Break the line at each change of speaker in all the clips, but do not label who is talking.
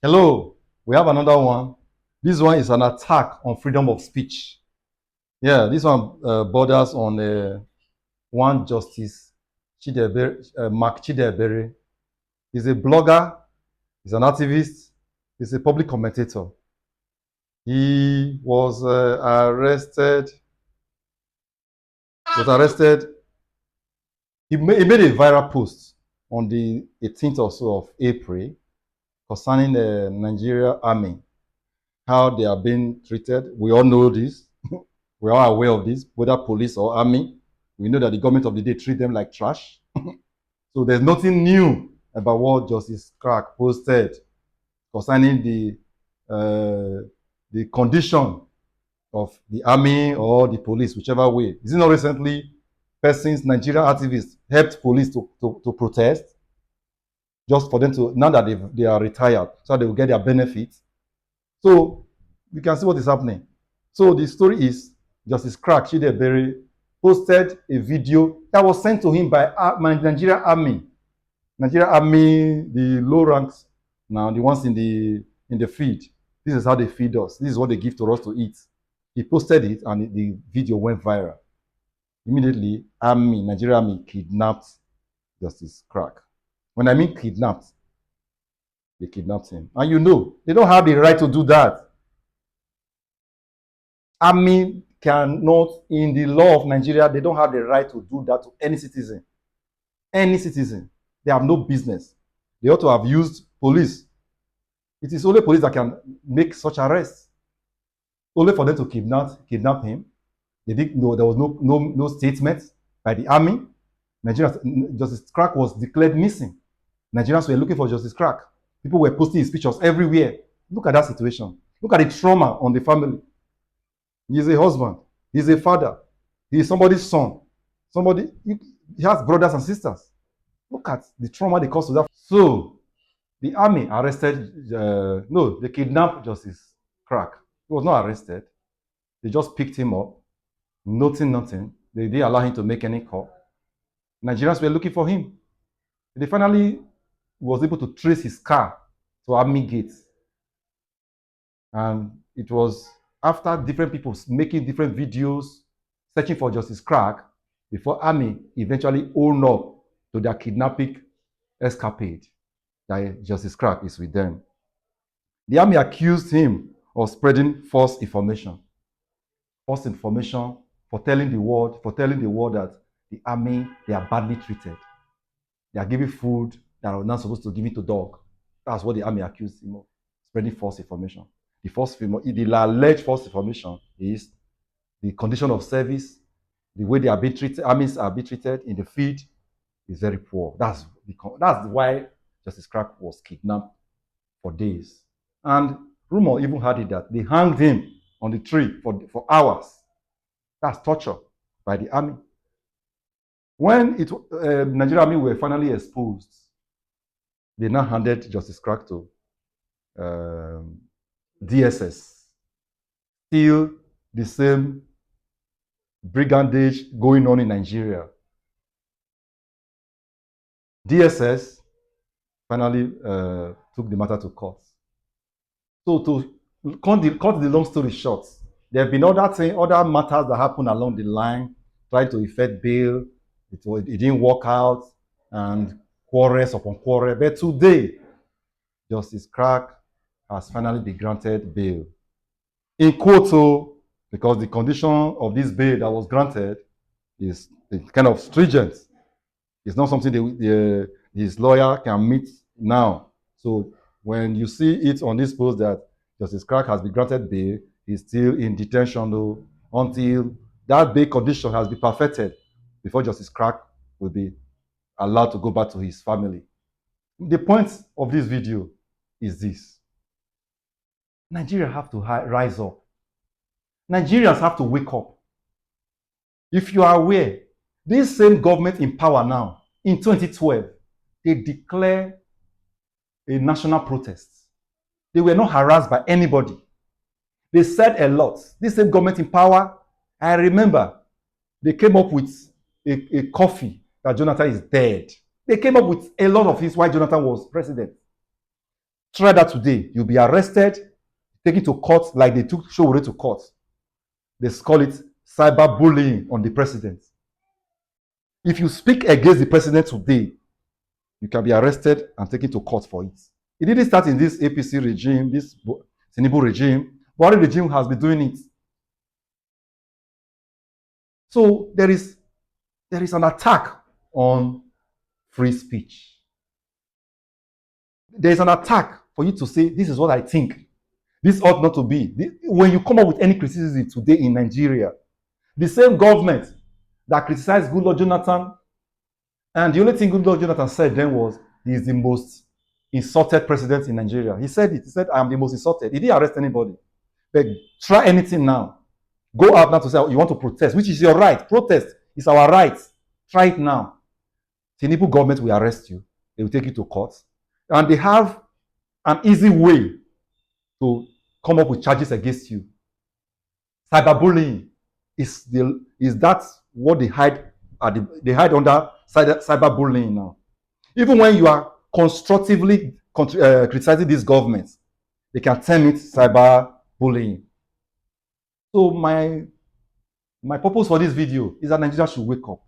Hello, we have another one. This one is an attack on freedom of speech. Yeah, this one borders on one justice, Mark Chidebere. He's a blogger, he's an activist, he's a public commentator. He was arrested. He made a viral post on the 18th or so of April concerning the Nigerian Army, how they are being treated. We all know this. We are aware of this, whether police or army. We know that the government of the day treat them like trash. So there's nothing new about what Justice Crack posted concerning the condition of the army or the police, whichever way. Is it not recently persons, Nigerian activists, helped police to protest just for them to, now that they are retired, so they will get their benefits? So you can see what is happening. So the story is Justice Crack Chidebere posted a video that was sent to him by Nigerian Army. Nigerian Army, the low ranks, now the ones in the feed. This is how they feed us. This is what they give to us to eat. He posted it and the video went viral. Immediately, Nigerian Army kidnapped Justice Crack. When I mean kidnapped, they kidnapped him. And you know, they don't have the right to do that. Army cannot, in the law of Nigeria, they don't have the right to do that to any citizen. Any citizen. They have no business. They ought to have used police. It is only police that can make such arrests. Only for them to kidnap him. They didn't know, there was no statement by the army. Justice Crack was declared missing. Nigerians were looking for Justice Crack. People were posting his pictures everywhere. Look at that situation. Look at the trauma on the family. He's a husband. He's a father. He's somebody's son. He has brothers and sisters. Look at the trauma they caused to that. So, the army they kidnapped Justice Crack. He was not arrested. They just picked him up. Nothing. They didn't allow him to make any call. Nigerians were looking for him. They finally was able to trace his car to army gates. And it was after different people making different videos, searching for Justice Crack, before army eventually owned up to their kidnapping escapade, that Justice Crack is with them. The army accused him of spreading false information. False information for telling the world that the army, they are badly treated. They are giving food that are not supposed to give it to dog. That's what the army accused him of, spreading false information. The alleged false information is the condition of service, the way they are being treated, armies are being treated in the field is very poor. That's why Justice Crack was kidnapped for days. And rumor even had it that they hanged him on the tree for hours. That's torture by the army. When Nigerian Army were finally exposed, they now handed Justice Crack to DSS. Still the same brigandage going on in Nigeria. DSS finally took the matter to court. So to cut the long story short, there have been other matters that happened along the line, trying to effect bail. It didn't work out, and quarrels upon quarrel. But today, Justice Crack has finally been granted bail. In quote, because the condition of this bail that was granted is kind of stringent. It's not something his lawyer can meet now. So when you see it on this post that Justice Crack has been granted bail, he's still in detention though, until that bail condition has been perfected before Justice Crack will be allowed to go back to his family. The point of this video is this. Nigeria have to rise up. Nigerians have to wake up. If you are aware, this same government in power now, in 2012, they declared a national protest. They were not harassed by anybody. They said a lot. This same government in power, I remember, they came up with a coffee that Jonathan is dead. They came up with a lot of things why Jonathan was president. Try that today. You'll be arrested, taken to court like they took Showore to court. They call it cyberbullying on the president. If you speak against the president today, you can be arrested and taken to court for it. It didn't start in this APC regime, this Tinubu regime. Buhari regime has been doing it. So there is an attack on free speech. There is an attack for you to say, this is what I think. This ought not to be. When you come up with any criticism today in Nigeria, the same government that criticized Goodluck Jonathan, and the only thing Goodluck Jonathan said then was, he is the most insulted president in Nigeria. He said it. He said, I am the most insulted. He didn't arrest anybody. But try anything now. Go out now to say you want to protest, which is your right. Protest is our right. Try it now. Tinubu government will arrest you. They will take you to court. And they have an easy way to come up with charges against you. Cyberbullying is that what they hide they hide under cyberbullying now. Even when you are constructively criticizing this government, they can term it cyberbullying. So my purpose for this video is that Nigeria should wake up.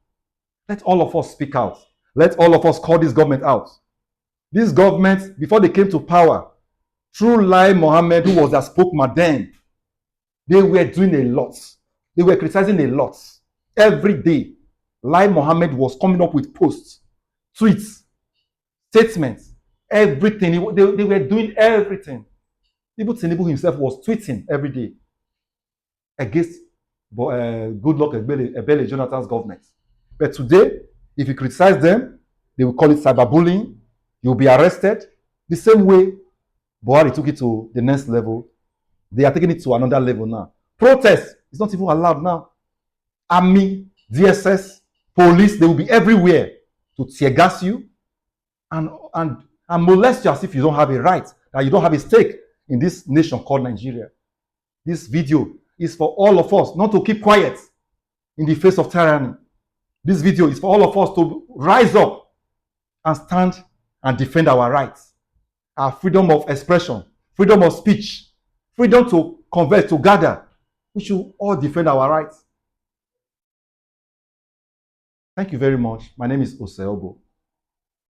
Let all of us speak out. Let all of us call this government out. This government, before they came to power, through Lai Mohammed, who was their spokesman then, they were doing a lot. They were criticizing a lot. Every day, Lai Mohammed was coming up with posts, tweets, statements, everything. They were doing everything. Even Tinubu himself was tweeting every day against Goodluck Ebele Jonathan's government. But today, if you criticize them, they will call it cyberbullying. You'll be arrested. The same way Buhari took it to the next level, they are taking it to another level now. Protest is not even allowed now. Army, DSS, police, they will be everywhere to tear gas you and molest you as if you don't have a right, that you don't have a stake in this nation called Nigeria. This video is for all of us not to keep quiet in the face of tyranny. This video is for all of us to rise up and stand and defend our rights, our freedom of expression, freedom of speech, freedom to converse, to gather. We should all defend our rights. Thank you very much. My name is Oseobo.